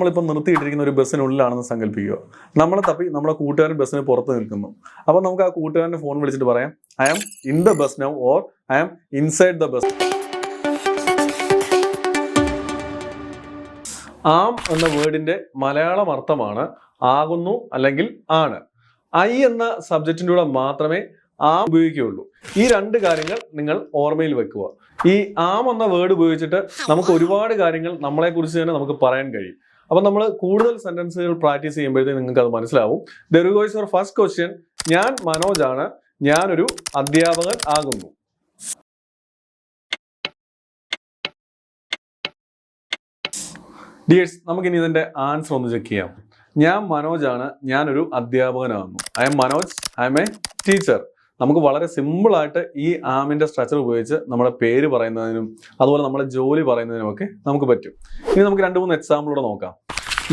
നമ്മളിപ്പോൾ നിർത്തിയിട്ടിരിക്കുന്ന ഒരു ബസ്സിനുള്ളിലാണെന്ന് സങ്കല്പിക്കുക. നമ്മളെ തപ്പി നമ്മുടെ കൂട്ടുകാരൻ ബസ്സിന് പുറത്ത് നിൽക്കുന്നു. അപ്പോൾ നമുക്ക് ആ കൂട്ടുകാരൻ്റെ ഫോൺ വിളിച്ചിട്ട് പറയാം, I am in the bus now or I am inside the bus. Am എന്ന വേർഡിന്റെ മലയാളം അർത്ഥമാണ് ആകുന്നു അല്ലെങ്കിൽ ആണ്. ഐ എന്ന സബ്ജക്റ്റിൻ്റെ കൂടെ മാത്രമേ ആം ഉപയോഗിക്കുകയുള്ളൂ. ഈ രണ്ട് കാര്യങ്ങൾ നിങ്ങൾ ഓർമ്മയിൽ വെക്കുക. ഈ ആം എന്ന വേർഡ് ഉപയോഗിച്ചിട്ട് നമുക്ക് ഒരുപാട് കാര്യങ്ങൾ നമ്മളെക്കുറിച്ച് തന്നെ നമുക്ക് പറയാൻ കഴിയും. അപ്പം നമ്മൾ കൂടുതൽ സെന്റൻസുകൾ പ്രാക്ടീസ് ചെയ്യുമ്പോഴത്തേക്ക് നിങ്ങൾക്ക് അത് മനസ്സിലാവും. There goes your first question. ഞാൻ മനോജ് ആണ്, ഞാനൊരു അധ്യാപകൻ ആകുന്നു. ഡിയേഴ്സ്, നമുക്കിനി ഇതിന്റെ ആൻസർ ഒന്ന് ചെക്ക് ചെയ്യാം. ഞാൻ മനോജ് ആണ്, ഞാനൊരു അധ്യാപകനാകുന്നു. I am Manoj, I am a teacher. നമുക്ക് വളരെ സിമ്പിൾ ആയിട്ട് ഈ ആമിന്റെ സ്ട്രക്ചർ ഉപയോഗിച്ച് നമ്മുടെ പേര് പറയുന്നതിനും അതുപോലെ നമ്മുടെ ജോലി പറയുന്നതിനും ഒക്കെ നമുക്ക് പറ്റും. ഇനി നമുക്ക് 2-3 എക്സാമ്പിളൂടെ നോക്കാം.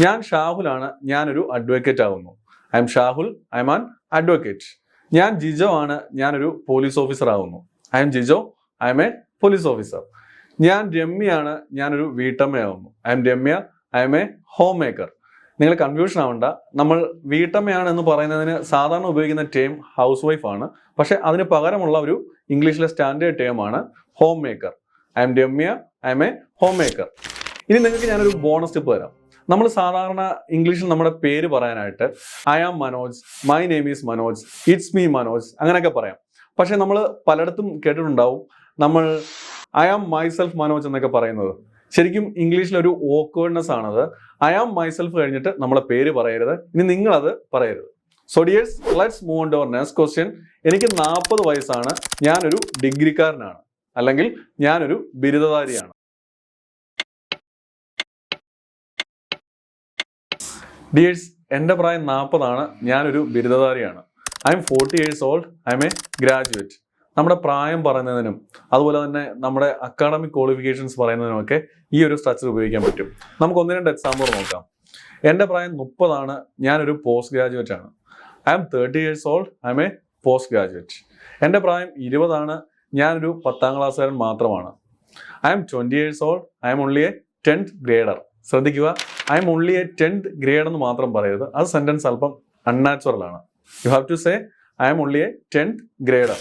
ഞാൻ ഷാഹുലാണ്, ഞാനൊരു അഡ്വക്കേറ്റ് ആകുന്നു. I am Shahul, I am an advocate. ഞാൻ ജിജോ ആണ്, ഞാനൊരു പോലീസ് ഓഫീസർ ആകുന്നു. I am Jijo, I am a police officer. ഞാൻ രമ്യയാണ്, ഞാനൊരു വീട്ടമ്മയാകുന്നു. I am Ramya, I am a homemaker. നിങ്ങൾ കൺഫ്യൂഷൻ ആവണ്ട. നമ്മൾ വീട്ടമ്മയാണ് എന്ന് പറയുന്നതിന് സാധാരണ ഉപയോഗിക്കുന്ന ടേം ഹൗസ് വൈഫ് ആണ്. പക്ഷെ അതിന് പകരമുള്ള ഒരു ഇംഗ്ലീഷിലെ സ്റ്റാൻഡേർഡ് ടേം ആണ് home maker. I am Ramya, I am a home maker. ഇനി നിങ്ങൾക്ക് ഞാനൊരു ബോണസ് ടിപ്പ് തരാം. നമ്മൾ സാധാരണ ഇംഗ്ലീഷിൽ നമ്മുടെ പേര് പറയാനായിട്ട് I am Manoj, my name is Manoj, it's me Manoj, അങ്ങനെയൊക്കെ പറയാം. പക്ഷെ നമ്മൾ പലയിടത്തും കേട്ടിട്ടുണ്ടാവും നമ്മൾ ഐ ആം മൈസെൽഫ് മനോജ് എന്നൊക്കെ പറയുന്നത്. ശരിക്കും ഇംഗ്ലീഷിലൊരു ഓക്വേർഡ്നെസ് ആണത്. ഐ ആം മൈസെൽഫ് കഴിഞ്ഞിട്ട് നമ്മളെ പേര് പറയരുത്. ഇനി നിങ്ങളത് പറയരുത്. So dears, let's move on to our next question. എനിക്ക് 40 വയസ്സാണ്, ഞാനൊരു ഡിഗ്രിക്കാരനാണ്, അല്ലെങ്കിൽ ഞാനൊരു ബിരുദധാരിയാണ്. ഡിയേഴ്സ്, എൻ്റെ പ്രായം 40 ആണ്, ഞാനൊരു ബിരുദധാരിയാണ്. I am 40 years old, I am a graduate. നമ്മുടെ പ്രായം പറയുന്നതിനും അതുപോലെ തന്നെ നമ്മുടെ അക്കാഡമിക് ക്വാളിഫിക്കേഷൻസ് പറയുന്നതിനുമൊക്കെ ഈ ഒരു സ്ട്രക്ചർ ഉപയോഗിക്കാൻ പറ്റും. നമുക്ക് 1-2 എക്സാമ്പിൾ നോക്കാം. എൻ്റെ പ്രായം 30 ആണ്, ഞാനൊരു പോസ്റ്റ് ഗ്രാജുവേറ്റ് ആണ്. I M 30 years old, I am A post graduate. എൻ്റെ പ്രായം 20 ആണ്, ഞാനൊരു 10ാം ക്ലാസ്സുകാരൻ മാത്രമാണ്. I M 20 years old, I am only a 10th grader. ശ്രദ്ധിക്കുക, I am only a 10th grade എന്ന് മാത്രം പറയരുത്. അത് സെന്റൻസ് അല്പം അൺനാച്ചുറൽ ആണ്. You have to say I am only a 10th grader.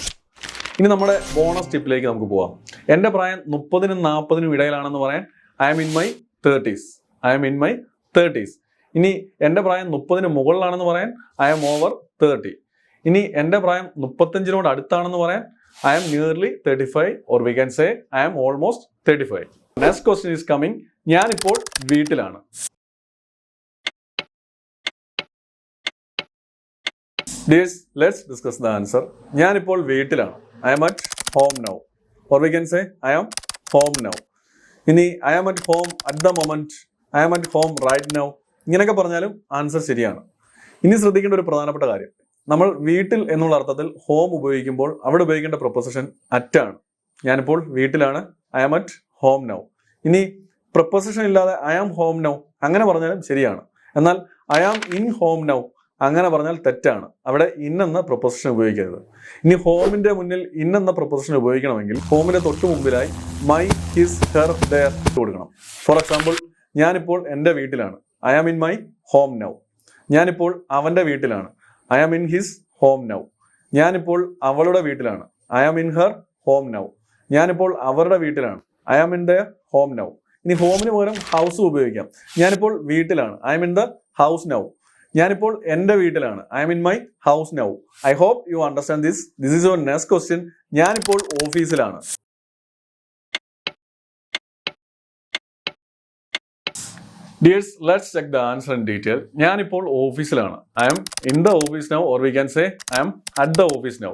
ഇനി നമ്മുടെ ബോണസ് ടിപ്പിലേക്ക് നമുക്ക് പോവാം. എൻ്റെ പ്രായം 30-നും 40-നും ഇടയിലാണെന്ന് പറയാൻ I am in my 30s. I am in my 30s. ഇനി എൻ്റെ പ്രായം 30-ന് മുകളിലാണെന്ന് പറയാൻ ഐ എം ഓവർ 30. ഇനി എൻ്റെ പ്രായം 35-നോട് അടുത്താണെന്ന് പറയാൻ I M nearly 35 or we can say I M almost 35. Next question is coming. ഞാനിപ്പോൾ വീട്ടിലാണ്. Dears, let's discuss the answer. ഞാനിപ്പോൾ വീട്ടിലാണ്. I am at home now. Or we can say I am home now. ഇനി I am at home at the moment, I am at home right now, ഇങ്ങനെയൊക്കെ പറഞ്ഞാലും answer ശരിയാണ്. ഇനി ശ്രദ്ധിക്കേണ്ട ഒരു പ്രധാനപ്പെട്ട കാര്യം, നമ്മൾ വീട്ടിൽ എന്നുള്ള അർത്ഥത്തിൽ ഹോം ഉപയോഗിക്കുമ്പോൾ അവിടെ ഉപയോഗിക്കേണ്ട പ്രൊപ്പോസിഷൻ അറ്റ് ആണ്. ഞാനിപ്പോൾ വീട്ടിലാണ്, I am at home now. ഇനി പ്രൊപ്പോസിഷൻ ഇല്ലാതെ I am home now അങ്ങനെ പറഞ്ഞാലും ശരിയാണ്. എന്നാൽ I am in home now അങ്ങനെ പറഞ്ഞാൽ തെറ്റാണ്. അവിടെ ഇൻ എന്ന പ്രൊപ്പോസിഷൻ ഉപയോഗിക്കരുത്. ഇനി ഹോമിന്റെ മുന്നിൽ ഇൻ എന്ന പ്രൊപ്പോസിഷൻ ഉപയോഗിക്കണമെങ്കിൽ ഹോമിന്റെ തൊട്ട് മുമ്പിലായി മൈ, ഹിസ്, ഹെർ, ദെയർ കൊടുക്കണം. ഫോർ എക്സാമ്പിൾ, ഞാനിപ്പോൾ എൻ്റെ വീട്ടിലാണ്. I am in my home now. ഞാനിപ്പോൾ അവൻ്റെ വീട്ടിലാണ്. I am in his home now. ഞാനിപ്പോൾ അവളുടെ വീട്ടിലാണ്. I am in her home now. ഞാനിപ്പോൾ അവരുടെ വീട്ടിലാണ്. I am in their home now. ഇനി ഹോമിന് പകരം ഹൗസ് ഉപയോഗിക്കാം. ഞാനിപ്പോൾ വീട്ടിലാണ്. I am in the house now. ഞാനിപ്പോൾ എൻ്റെ വീട്ടിലാണ്. I am in my house now. I hope you understand this. This is your next question. ഞാനിപ്പോൾ ഓഫീസിലാണ്. Dears, let's check the answer in detail. ഞാനിപ്പോൾ ഓഫീസിലാണ്. I am in the office now or we can say I am at the office now.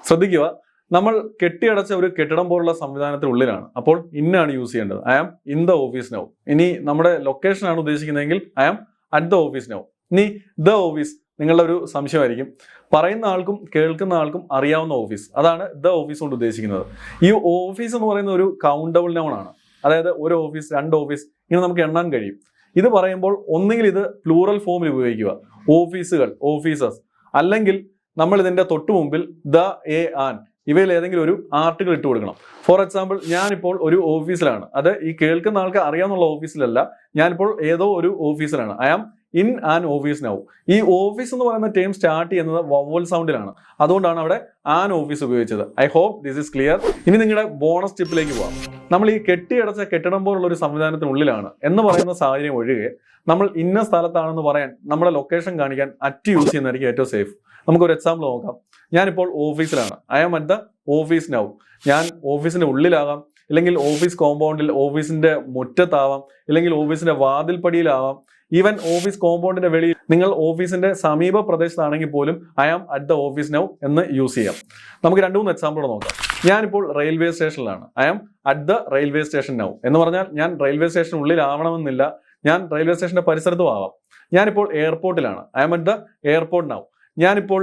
ശ്രദ്ധിക്കുക, നമ്മൾ കെട്ടിയടച്ച ഒരു കെട്ടിടം പോലുള്ള സംവിധാനത്തിനുള്ളിലാണ്. അപ്പോൾ ഇന്നാണ് യൂസ് ചെയ്യേണ്ടത്. I am in the office now. ഇനി നമ്മുടെ ലൊക്കേഷൻ ആണ് ഉദ്ദേശിക്കുന്നതെങ്കിൽ I am at the office now. ഇനി ദ ഓഫീസ് നിങ്ങളുടെ ഒരു സംശയമായിരിക്കും. പറയുന്ന ആൾക്കും കേൾക്കുന്ന ആൾക്കും അറിയാവുന്ന ഓഫീസ്, അതാണ് ദ ഓഫീസ് കൊണ്ട് ഉദ്ദേശിക്കുന്നത്. ഈ ഓഫീസ് എന്ന് പറയുന്ന ഒരു കൗണ്ടബിൾ നൗൺ ആണ്. അതായത് ഒരു ഓഫീസ്, 2 ഓഫീസ്, ഇങ്ങനെ നമുക്ക് എണ്ണാൻ കഴിയും. ഇത് പറയുമ്പോൾ ഒന്നുകിൽ ഇത് പ്ലൂറൽ ഫോമിൽ ഉപയോഗിക്കുക, ഓഫീസുകൾ, ഓഫീസസ്, അല്ലെങ്കിൽ നമ്മൾ ഇതിന്റെ തൊട്ടു മുമ്പിൽ ദ, എ, ആൻ ഇവയിൽ ഏതെങ്കിലും ഒരു ആർട്ടിക്കിൾ ഇട്ട് കൊടുക്കണം. ഫോർ എക്സാമ്പിൾ, ഞാനിപ്പോൾ ഒരു ഓഫീസിലാണ്. അത് ഈ കേൾക്കുന്ന ആൾക്ക് അറിയാവുന്ന ഓഫീസിലല്ല, ഞാനിപ്പോൾ ഏതോ ഒരു ഓഫീസിലാണ്. I am in an office now. ഈ ഓഫീസ് എന്ന് പറയുന്ന ടേം സ്റ്റാർട്ട് ചെയ്യുന്നത് വവൽ സൗണ്ടിലാണ്. അതുകൊണ്ടാണ് അവിടെ ആൻ ഓഫീസ് ഉപയോഗിച്ചത്. I hope this is clear. ഇനി നിങ്ങളുടെ ബോണസ് ടിപ്പിലേക്ക് പോവാം. നമ്മൾ ഈ കെട്ടിയടച്ച കെട്ടിടം പോലുള്ള ഒരു സംവിധാനത്തിനുള്ളിലാണ് എന്ന് പറയുന്ന സാഹചര്യം ഒഴികെ നമ്മൾ ഇന്ന സ്ഥലത്താണെന്ന് പറയാൻ നമ്മുടെ ലൊക്കേഷൻ കാണിക്കാൻ അറ്റ് യൂസ് ചെയ്യുന്നതായിരിക്കും ഏറ്റവും സേഫ്. നമുക്കൊരു എക്സാമ്പിൾ നോക്കാം. ഞാനിപ്പോൾ ഓഫീസിലാണ്. I am at the office now. ഞാൻ ഓഫീസിന്റെ ഉള്ളിലാകാം, ഇല്ലെങ്കിൽ ഓഫീസ് കോമ്പൗണ്ടിൽ ഓഫീസിന്റെ മുറ്റത്താവാം, ഇല്ലെങ്കിൽ ഓഫീസിന്റെ വാതിൽപ്പടിയിലാവാം, ഈവൻ ഓഫീസ് കോമ്പൗണ്ടിന്റെ വെളിയിൽ നിങ്ങൾ ഓഫീസിന്റെ സമീപ പ്രദേശത്താണെങ്കിൽ പോലും I am at the office now എന്ന് യൂസ് ചെയ്യാം. നമുക്ക് 2-3 എക്സാമ്പിൾ നോക്കാം. ഞാനിപ്പോൾ റെയിൽവേ സ്റ്റേഷനിലാണ്. I am at the railway station now എന്ന് പറഞ്ഞാൽ ഞാൻ റെയിൽവേ സ്റ്റേഷനുള്ളിലാവണമെന്നില്ല, ഞാൻ റെയിൽവേ സ്റ്റേഷന്റെ പരിസരത്തും ആവാം. ഞാനിപ്പോൾ എയർപോർട്ടിലാണ്. I am at the airport now. ഞാനിപ്പോൾ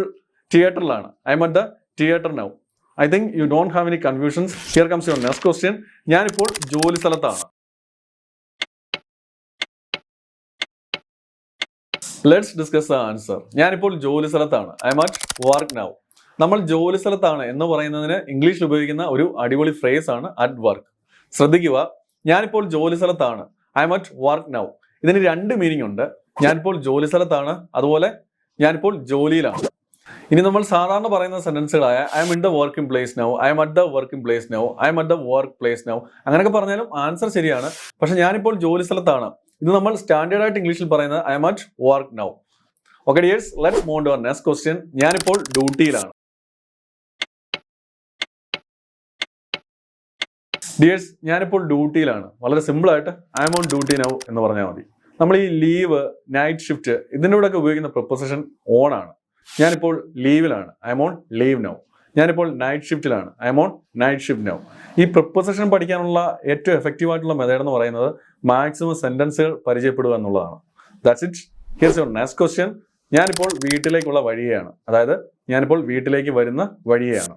തിയേറ്ററിലാണ്. I am at the theatre now. I think you don't have any confusions. Here comes your next question. ഞാനിപ്പോൾ ജോലി സ്ഥലത്താണ്. Let's discuss the answer. ഞാനിപ്പോൾ ജോലി സ്ഥലത്താണ്. I am at work now. നമ്മൾ ജോലി സ്ഥലത്താണ് എന്ന് പറയുന്നതിന് ഇംഗ്ലീഷിൽ ഉപയോഗിക്കുന്ന ഒരു അടിപൊളി ഫ്രേസ് ആണ് അറ്റ് വർക്ക്. ശ്രദ്ധിക്കുക, ഞാനിപ്പോൾ ജോലി സ്ഥലത്താണ്. I am at work now. ഇതിന് 2 മീനിങ് ഉണ്ട്. ഞാനിപ്പോൾ ജോലി സ്ഥലത്താണ്, അതുപോലെ ഞാനിപ്പോൾ ജോലിയിലാണ്. ഇനി നമ്മൾ സാധാരണ പറയുന്ന സെന്റൻസുകളായ I am in the working place now, I am at the working place now, I am at the work place now, അങ്ങനെയൊക്കെ പറഞ്ഞാലും ആൻസർ ശരിയാണ്. പക്ഷെ ഞാനിപ്പോൾ ജോലി സ്ഥലത്താണ്, ഇത് നമ്മൾ സ്റ്റാൻഡേർഡ് ആയിട്ട് ഇംഗ്ലീഷിൽ പറയുന്നത് I am at work now. Okay dears, let's move to our next question. ഞാനിപ്പോൾ ഡ്യൂട്ടിയിലാണ്. ഡിയേഴ്സ്, ഞാനിപ്പോൾ ഡ്യൂട്ടിയിലാണ്. വളരെ സിമ്പിൾ ആയിട്ട് I am on duty now എന്ന് പറഞ്ഞാൽ മതി. നമ്മൾ ഈ ലീവ്, നൈറ്റ് ഷിഫ്റ്റ് ഇതിൻ്റെ കൂടെ ഒക്കെ ഉപയോഗിക്കുന്ന പ്രിപ്പോസിഷൻ ഓൺ ആണ്. ഞാനിപ്പോൾ ലീവിലാണ്. I am on leave now. ഞാനിപ്പോൾ നൈറ്റ് ഷിഫ്റ്റിലാണ്. I am on night shift now. ഈ പ്രിപ്പോസിഷൻ പഠിക്കാനുള്ള ഏറ്റവും എഫക്റ്റീവ് ആയിട്ടുള്ള മെത്തേഡ് എന്ന് പറയുന്നത് മാക്സിമം സെന്റൻസുകൾ പരിചയപ്പെടുക എന്നുള്ളതാണ്. That's it. Here's your next question. ഞാനിപ്പോൾ വീട്ടിലേക്കുള്ള വഴിയാണ്. അതായത് ഞാനിപ്പോൾ വീട്ടിലേക്ക് വരുന്ന വഴിയാണ്.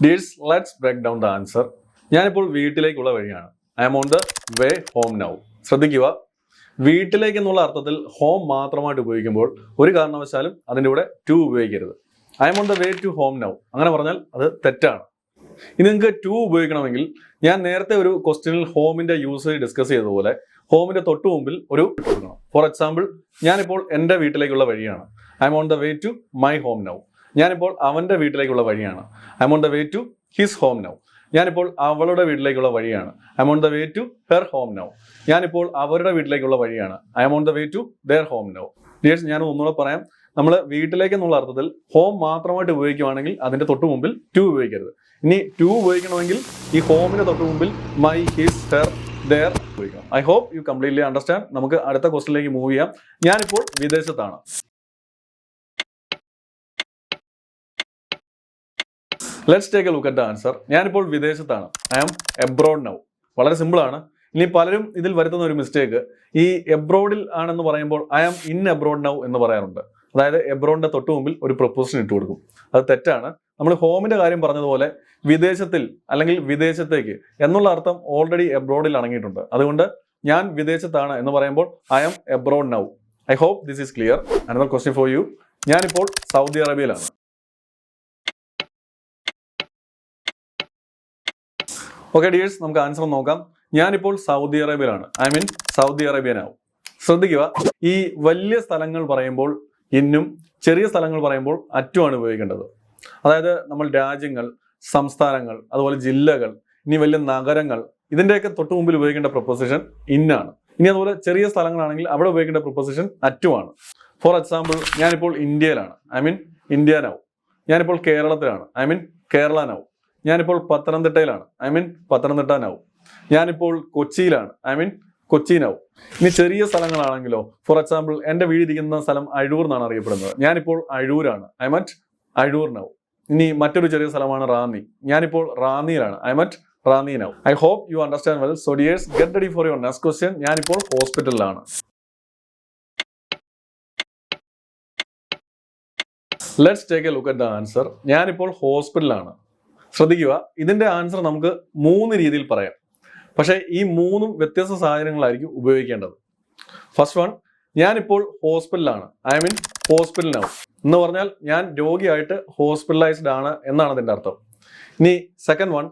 Dears, let's break down the answer. ഞാനിപ്പോൾ വീട്ടിലേക്കുള്ള വഴിയാണ്. I am on the way home now. ശ്രദ്ധിക്കുക, വീട്ടിലേക്ക് എന്നുള്ള അർത്ഥത്തിൽ ഹോം മാത്രമായിട്ട് ഉപയോഗിക്കുമ്പോൾ ഒരു കാരണവശാലും അതിൻ്റെ കൂടെ ടു ഉപയോഗിക്കരുത്. I am on the way to home now അങ്ങനെ പറഞ്ഞാൽ അത് തെറ്റാണ്. ഇനി നിങ്ങൾക്ക് ടു ഉപയോഗിക്കണമെങ്കിൽ ഞാൻ നേരത്തെ ഒരു ക്വസ്റ്റ്യനിൽ ഹോമിന്റെ യൂസേജ് ഡിസ്കസ് ചെയ്തതുപോലെ ഹോമിന്റെ തൊട്ടു മുമ്പിൽ ഒരു കൊടുക്കണം. ഫോർ എക്സാമ്പിൾ, ഞാനിപ്പോൾ എൻ്റെ വീട്ടിലേക്കുള്ള വഴിയാണ്. I am on the way to my home now. ഞാനിപ്പോൾ അവന്റെ വീട്ടിലേക്കുള്ള വഴിയാണ്. I am on the way to his home now. ഞാനിപ്പോൾ അവളുടെ വീട്ടിലേക്കുള്ള വഴിയാണ്. I am on the way to her home now. ഞാനിപ്പോൾ അവരുടെ വീട്ടിലേക്കുള്ള വഴിയാണ്. I am on the way to their home now. Dears, ഞാൻ ഒന്നുകൂടെ പറയാം. നമ്മൾ വീട്ടിലേക്ക് എന്നുള്ള അർത്ഥത്തിൽ ഹോം മാത്രമായിട്ട് ഉപയോഗിക്കുകയാണെങ്കിൽ അതിന്റെ തൊട്ടു മുമ്പിൽ ടു ഉപയോഗിക്കരുത്. ഇനി ടു ഉപയോഗിക്കണമെങ്കിൽ ഈ ഹോമിന്റെ തൊട്ടു മുമ്പിൽ മൈ, ഹിസ്, ഹെർ, ദെയർ ഉപയോഗിക്കണം. I hope you completely understand. നമുക്ക് അടുത്ത ക്വസ്റ്റ്യനിലേക്ക് മൂവ് ചെയ്യാം. ഞാനിപ്പോൾ വിദേശത്താണ്. Let's take a look at the answer. ഞാനിപ്പോൾ വിദേശത്താണ്. I am abroad now. വളരെ സിമ്പിൾ ആണ്. ഇനി പലരും ഇതിൽ വരുത്തുന്ന ഒരു മിസ്റ്റേക്ക്, ഈ എബ്രോഡിൽ ആണെന്ന് പറയുമ്പോൾ I am in abroad now എന്ന് പറയാറുണ്ട്. അതായത് എബ്രോഡിന്റെ തൊട്ടു മുമ്പിൽ ഒരു പ്രൊപ്പോസിഷൻ ഇട്ട് കൊടുക്കും. അത് തെറ്റാണ്. നമ്മൾ ഹോമിന്റെ കാര്യം പറഞ്ഞതുപോലെ വിദേശത്തിൽ അല്ലെങ്കിൽ വിദേശത്തേക്ക് എന്നുള്ള അർത്ഥം ഓൾറെഡി എബ്രോഡിൽ അടങ്ങിയിട്ടുണ്ട്. അതുകൊണ്ട് ഞാൻ വിദേശത്താണ് എന്ന് പറയുമ്പോൾ I am abroad now. I hope this is clear. Another question for you. ഞാനിപ്പോൾ സൗദി അറേബ്യയിലാണ്. ഓക്കെ ഡിയേഴ്സ്, നമുക്ക് ആൻസർ നോക്കാം. ഞാനിപ്പോൾ സൗദി അറേബ്യയിലാണ്. I'm in Saudi Arabia now. ശ്രദ്ധിക്കുക, ഈ വലിയ സ്ഥലങ്ങൾ പറയുമ്പോൾ ഇന്നും ചെറിയ സ്ഥലങ്ങൾ പറയുമ്പോൾ അറ്റുമാണ് ഉപയോഗിക്കേണ്ടത്. അതായത് നമ്മൾ രാജ്യങ്ങൾ, സംസ്ഥാനങ്ങൾ, അതുപോലെ ജില്ലകൾ, ഇനി വലിയ നഗരങ്ങൾ ഇതിൻ്റെയൊക്കെ തൊട്ട് മുമ്പിൽ ഉപയോഗിക്കേണ്ട പ്രൊപ്പോസിഷൻ ഇന്നാണ്. ഇനി അതുപോലെ ചെറിയ സ്ഥലങ്ങളാണെങ്കിൽ അവിടെ ഉപയോഗിക്കേണ്ട പ്രൊപ്പോസിഷൻ അറ്റുമാണ്. ഫോർ എക്സാമ്പിൾ, ഞാനിപ്പോൾ ഇന്ത്യയിലാണ്. I'm in India now. ഞാനിപ്പോൾ കേരളത്തിലാണ്. I'm in Kerala now. ഞാനിപ്പോൾ പത്തനംതിട്ടയിലാണ്. I'm in Pathanamthitta now. ഞാനിപ്പോൾ കൊച്ചിയിലാണ്. I'm in Kochi now. ഇനി ചെറിയ സ്ഥലങ്ങളാണെങ്കിലോ, ഫോർ എക്സാമ്പിൾ എൻ്റെ വീടിരിക്കുന്ന സ്ഥലം അഴൂർ എന്നാണ് അറിയപ്പെടുന്നത്. ഞാനിപ്പോൾ അഴൂരാണ്. ഐ മറ്റ് അഴൂർ നൗ. ഇനി മറ്റൊരു ചെറിയ സ്ഥലമാണ് റാന്നി. ഞാനിപ്പോൾ റാന്നിയിലാണ്. I'm at Ranni now. I hope you understand well. So dears, get ready for your next question. ഞാനിപ്പോൾ ഹോസ്പിറ്റലിലാണ്. Let's take a look at the answer. ഞാനിപ്പോൾ ഹോസ്പിറ്റലാണ്. ശ്രദ്ധിക്കുക, ഇതിന്റെ ആൻസർ നമുക്ക് 3 രീതിയിൽ പറയാം. പക്ഷേ ഈ 3 വ്യത്യസ്ത സാഹചര്യങ്ങളായിരിക്കും ഉപയോഗിക്കേണ്ടത്. ഫസ്റ്റ് വൺ, ഞാനിപ്പോൾ ഹോസ്പിറ്റലാണ്. ഐ മീൻ ഹോസ്പിറ്റൽ നൗ എന്ന് പറഞ്ഞാൽ ഞാൻ രോഗിയായിട്ട് ഹോസ്പിറ്റലൈസ്ഡ് ആണ് എന്നാണ് അതിൻ്റെ അർത്ഥം. ഇനി second one,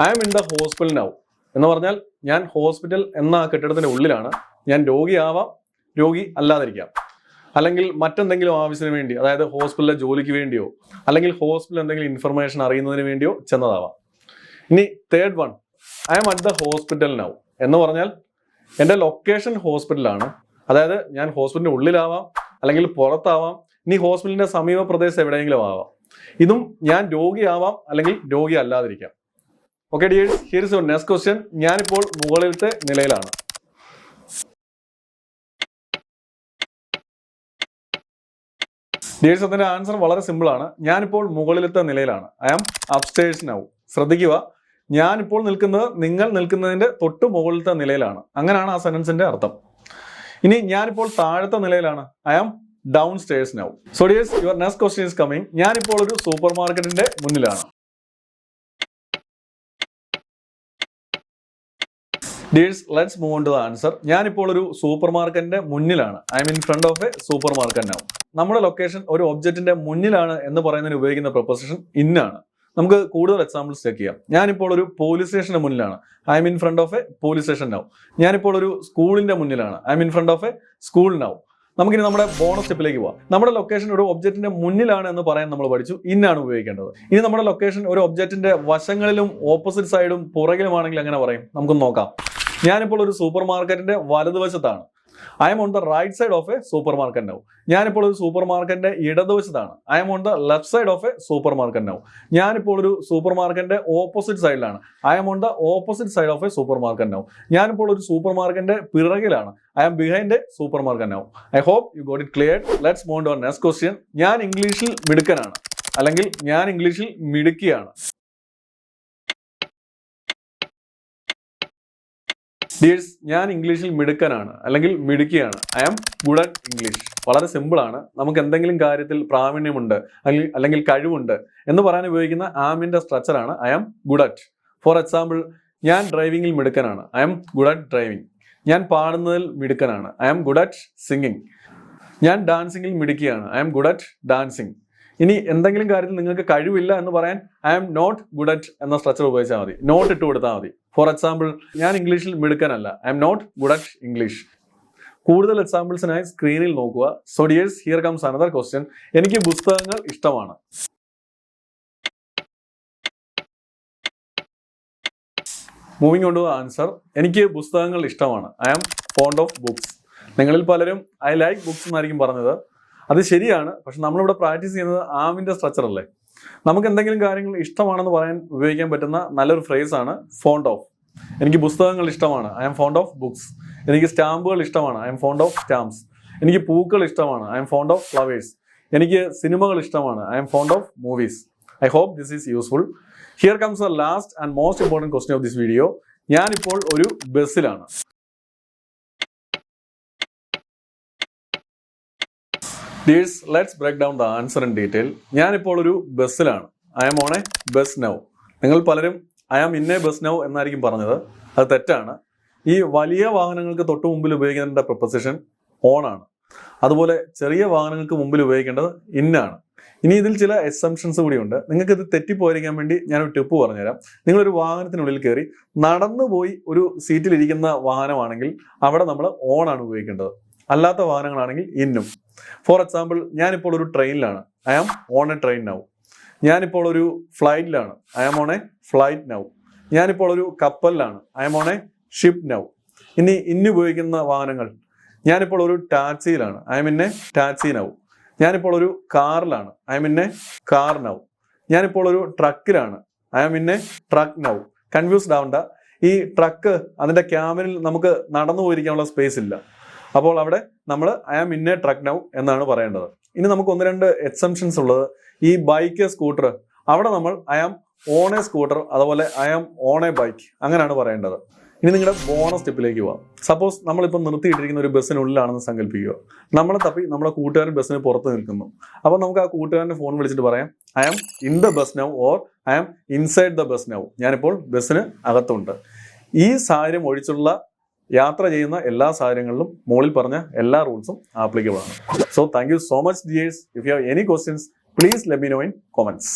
I am in the hospital now എന്ന് പറഞ്ഞാൽ ഞാൻ ഹോസ്പിറ്റൽ എന്ന കെട്ടിടത്തിന്റെ ഉള്ളിലാണ്. ഞാൻ രോഗിയാവാം, രോഗി അല്ലാതിരിക്കാം, അല്ലെങ്കിൽ മറ്റെന്തെങ്കിലും ആവശ്യത്തിന് വേണ്ടി, അതായത് ഹോസ്പിറ്റലിലെ ജോലിക്ക് വേണ്ടിയോ അല്ലെങ്കിൽ ഹോസ്പിറ്റലിൽ എന്തെങ്കിലും ഇൻഫർമേഷൻ അറിയുന്നതിന് വേണ്ടിയോ ചെന്നതാവാം. ഇനി third one, I am at the hospital now എന്ന് പറഞ്ഞാൽ എൻ്റെ ലൊക്കേഷൻ ഹോസ്പിറ്റലാണ്. അതായത് ഞാൻ ഹോസ്പിറ്റലിന്റെ ഉള്ളിലാവാം അല്ലെങ്കിൽ പുറത്താവാം, ഇനി ഹോസ്പിറ്റലിന്റെ സമീപ പ്രദേശം എവിടെയെങ്കിലും ആവാം. ഇതും ഞാൻ രോഗിയാവാം അല്ലെങ്കിൽ രോഗി അല്ലാതിരിക്കാം. Okay dears, here is your next question. ഞാനിപ്പോൾ മുകളിലത്തെ നിലയിലാണ്. ഡിയേഴ്സ്, അതിന്റെ ആൻസർ വളരെ സിമ്പിൾ ആണ്. ഞാനിപ്പോൾ മുകളിലത്തെ നിലയിലാണ്. I am upstairs now. ശ്രദ്ധിക്കുക, ഞാനിപ്പോൾ നിൽക്കുന്നത് നിങ്ങൾ നിൽക്കുന്നതിന്റെ തൊട്ട് മുകളിലത്തെ നിലയിലാണ്. അങ്ങനെയാണ് ആ സെന്റൻസിന്റെ അർത്ഥം. ഇനി ഞാനിപ്പോൾ താഴത്തെ നിലയിലാണ്. I am downstairs now. So dears, your next question is coming. ഞാനിപ്പോൾ ഒരു സൂപ്പർ മാർക്കറ്റിന്റെ മുന്നിലാണ്. Dears, let's move on to the answer. ഞാനിപ്പോൾ ഒരു സൂപ്പർ മാർക്കറ്റിന്റെ മുന്നിലാണ്. I am in front of a supermarket now. നമ്മുടെ ലൊക്കേഷൻ ഒരു ഒബ്ജക്റ്റിന്റെ മുന്നിലാണ് എന്ന് പറയുന്നതിന് ഉപയോഗിക്കുന്ന പ്രൊപ്പോസിഷൻ ഇന്നാണ്. നമുക്ക് കൂടുതൽ എക്സാമ്പിൾസ് ചെക്ക് ചെയ്യാം. ഞാനിപ്പോൾ ഒരു പോലീസ് സ്റ്റേഷന്റെ മുന്നിലാണ്. I am in front of a police station now. ഞാനിപ്പോൾ ഒരു സ്കൂളിന്റെ മുന്നിലാണ്. I am in front of a school now. നമുക്കിനി നമ്മുടെ ബോണസ് സ്റ്റെപ്പിലേക്ക് പോവാം. നമ്മുടെ ലൊക്കേഷൻ ഒരു ഒബ്ജക്റ്റിന്റെ മുന്നിലാണ് എന്ന് പറയാൻ നമ്മൾ പഠിച്ചു. ഇന്നാണ് ഉപയോഗിക്കേണ്ടത്. ഇനി നമ്മുടെ ലൊക്കേഷൻ ഒരു ഒബ്ജക്റ്റിന്റെ വശങ്ങളിലും ഓപ്പോസിറ്റ് സൈഡും പുറകിലുമാണെങ്കിൽ എങ്ങനെ പറയും? നമുക്കൊന്ന് നോക്കാം. ഞാനിപ്പോൾ ഒരു സൂപ്പർ മാർക്കറ്റിന്റെ വലതുവശത്താണ്. I am on the right side of a supermarket now. ഞാനിപ്പോൾ ഒരു സൂപ്പർ മാർക്കറ്റിന്റെ ഇടതുവശത്താണ്. I am on the left side of a supermarket now. ഞാനിപ്പോൾ ഒരു സൂപ്പർ മാർക്കറ്റിന്റെ ഓപ്പോസിറ്റ് സൈഡിലാണ്. I am on the opposite side of a supermarket now. ഞാനിപ്പോൾ ഒരു സൂപ്പർ മാർക്കറ്റിന്റെ പിറകിലാണ്. I am behind a supermarket now. I hope you got it clear. Let's move on to our next question. ഞാൻ ഇംഗ്ലീഷിൽ മിടുക്കനാണ് അല്ലെങ്കിൽ ഞാൻ ഇംഗ്ലീഷിൽ മിടുക്കിയാണ്. ഡിയേഴ്സ്, ഞാൻ ഇംഗ്ലീഷിൽ മിടുക്കനാണ് അല്ലെങ്കിൽ മിടുക്കിയാണ്. I am good at English. വളരെ സിമ്പിൾ ആണ്. നമുക്ക് എന്തെങ്കിലും കാര്യത്തിൽ പ്രാവീണ്യമുണ്ട് അല്ലെങ്കിൽ കഴിവുണ്ട് എന്ന് പറയാൻ ഉപയോഗിക്കുന്ന ആമിന്റെ സ്ട്രക്ചറാണ് I am good at. For example, ഞാൻ ഡ്രൈവിംഗിൽ മിടുക്കനാണ്. I am good at driving. ഞാൻ പാടുന്നതിൽ മിടുക്കനാണ്. I am good at singing. ഞാൻ ഡാൻസിങ്ങിൽ മിടുക്കിയാണ്. I am good at dancing. ഇനി എന്തെങ്കിലും കാര്യത്തിൽ നിങ്ങൾക്ക് കഴിവില്ല എന്ന് പറയാൻ I am not good at എന്ന സ്ട്രക്ചർ ഉപയോഗിച്ചാൽ മതി. നോട്ട് ഇട്ട് കൊടുത്താൽ മതി. ഫോർ എക്സാമ്പിൾ, ഞാൻ ഇംഗ്ലീഷിൽ മിടുക്കനല്ല. I am not good at English. കൂടുതൽ എക്സാമ്പിൾസിനായി സ്ക്രീനിൽ നോക്കുക. So dears, here comes another question. എനിക്ക് പുസ്തകങ്ങൾ ഇഷ്ടമാണ്. Moving on to answer. എനിക്ക് പുസ്തകങ്ങൾ ഇഷ്ടമാണ്. I am fond of books. നിങ്ങളിൽ പലരും ഐ ലൈക്ക് ബുക്സ് എന്നായിരിക്കും പറഞ്ഞത്. അത് ശരിയാണ്. പക്ഷെ നമ്മളിവിടെ പ്രാക്ടീസ് ചെയ്യുന്നത് ആമിന്റെ സ്ട്രക്ചർ അല്ലേ. നമുക്ക് എന്തെങ്കിലും കാര്യങ്ങൾ ഇഷ്ടമാണെന്ന് പറയാൻ ഉപയോഗിക്കാൻ പറ്റുന്ന നല്ലൊരു ഫ്രേസ് ആണ് ഫോണ്ട് ഓഫ്. എനിക്ക് പുസ്തകങ്ങൾ ഇഷ്ടമാണ്. I am fond of books. എനിക്ക് സ്റ്റാമ്പുകൾ ഇഷ്ടമാണ്. I am fond of stamps. എനിക്ക് പൂക്കൾ ഇഷ്ടമാണ്. I am fond of flowers. എനിക്ക് സിനിമകൾ ഇഷ്ടമാണ്. I am fond of movies. I hope this is useful. Here comes the last and most important question of this video. ഞാനിപ്പോൾ ഒരു ബസ്സിലാണ്. Dears, let's break down the answer in detail. ഞാനിപ്പോൾ ഒരു ബസ്സിലാണ്. I am on a bus now. നിങ്ങൾ പലരും I am in a bus now എന്നായിരിക്കും പറഞ്ഞത്. അത് തെറ്റാണ്. ഈ വലിയ വാഹനങ്ങൾക്ക് തൊട്ട് മുമ്പിൽ ഉപയോഗിക്കേണ്ട പ്രൊപ്പോസിഷൻ ഓൺ ആണ്. അതുപോലെ ചെറിയ വാഹനങ്ങൾക്ക് മുമ്പിൽ ഉപയോഗിക്കേണ്ടത് ഇന്നാണ്. ഇനി ഇതിൽ ചില എക്സംഷൻസ് കൂടിയുണ്ട്. നിങ്ങൾക്ക് ഇത് തെറ്റിപ്പോയിരിക്കാൻ വേണ്ടി ഞാനൊരു ടിപ്പ് പറഞ്ഞുതരാം. നിങ്ങളൊരു വാഹനത്തിനുള്ളിൽ കയറി നടന്നു പോയി ഒരു സീറ്റിലിരിക്കുന്ന വാഹനമാണെങ്കിൽ അവിടെ നമ്മൾ ഓൺ ആണ് ഉപയോഗിക്കേണ്ടത്. അല്ലാത്ത വാഹനങ്ങളാണെങ്കിൽ ഇന്നും. ഫോർ എക്സാമ്പിൾ, ഞാനിപ്പോൾ ഒരു ട്രെയിനിലാണ്. I am on a train now. ഞാനിപ്പോൾ ഒരു ഫ്ലൈറ്റിലാണ്. I am on a flight now. ഞാനിപ്പോൾ ഒരു കപ്പലിലാണ്. I am on a ship now. ഇനി ഉപയോഗിക്കുന്ന വാഹനങ്ങൾ, ഞാനിപ്പോൾ ഒരു ടാക്സിയിലാണ്. I am in a taxi now. ഞാനിപ്പോൾ ഒരു കാറിലാണ്. I am in a car now. ഞാനിപ്പോൾ ഒരു ട്രക്കിലാണ്. I am in a truck now. Confused ആവണ്ട. ഈ ട്രക്ക് അതിന്റെ ക്യാബിനിൽ നമുക്ക് നടന്നു പോയിരിക്കാനുള്ള സ്പേസ് ഇല്ല. അപ്പോൾ അവിടെ നമ്മൾ I am in a truck now എന്നാണ് പറയേണ്ടത്. ഇനി നമുക്ക് ഒന്ന് രണ്ട് എക്സംഷൻസ് ഉള്ളത്. ഈ ബൈക്ക്, സ്കൂട്ടർ, അവിടെ നമ്മൾ I am on a scooter, അതുപോലെ I am on a bike, അങ്ങനെയാണ് പറയേണ്ടത്. ഇനി നിങ്ങളുടെ ബോണസ് സ്റ്റെപ്പിലേക്ക് പോവാം. സപ്പോസ് നമ്മളിപ്പോൾ നിർത്തിയിട്ടിരിക്കുന്ന ഒരു ബസ്സിനുള്ളിലാണെന്ന് സങ്കല്പിക്കുക. നമ്മളെ തപ്പി നമ്മുടെ കൂട്ടുകാരൻ ബസ്സിന് പുറത്ത് നിൽക്കുന്നു. അപ്പോൾ നമുക്ക് ആ കൂട്ടുകാരൻ്റെ ഫോൺ വിളിച്ചിട്ട് പറയാം I am in the bus now or I am inside the bus now. ഞാനിപ്പോൾ ബസ്സിന് അകത്തുണ്ട്. ഈ സാഹചര്യം ഒഴിച്ചുള്ള യാത്ര ചെയ്യുന്ന എല്ലാ സാഹചര്യങ്ങളിലും മുകളിൽ പറഞ്ഞ എല്ലാ റൂൾസും ആപ്ലിക്കബിൾ ആണ്. So thank you so much dears. If you have any questions please let me know in comments.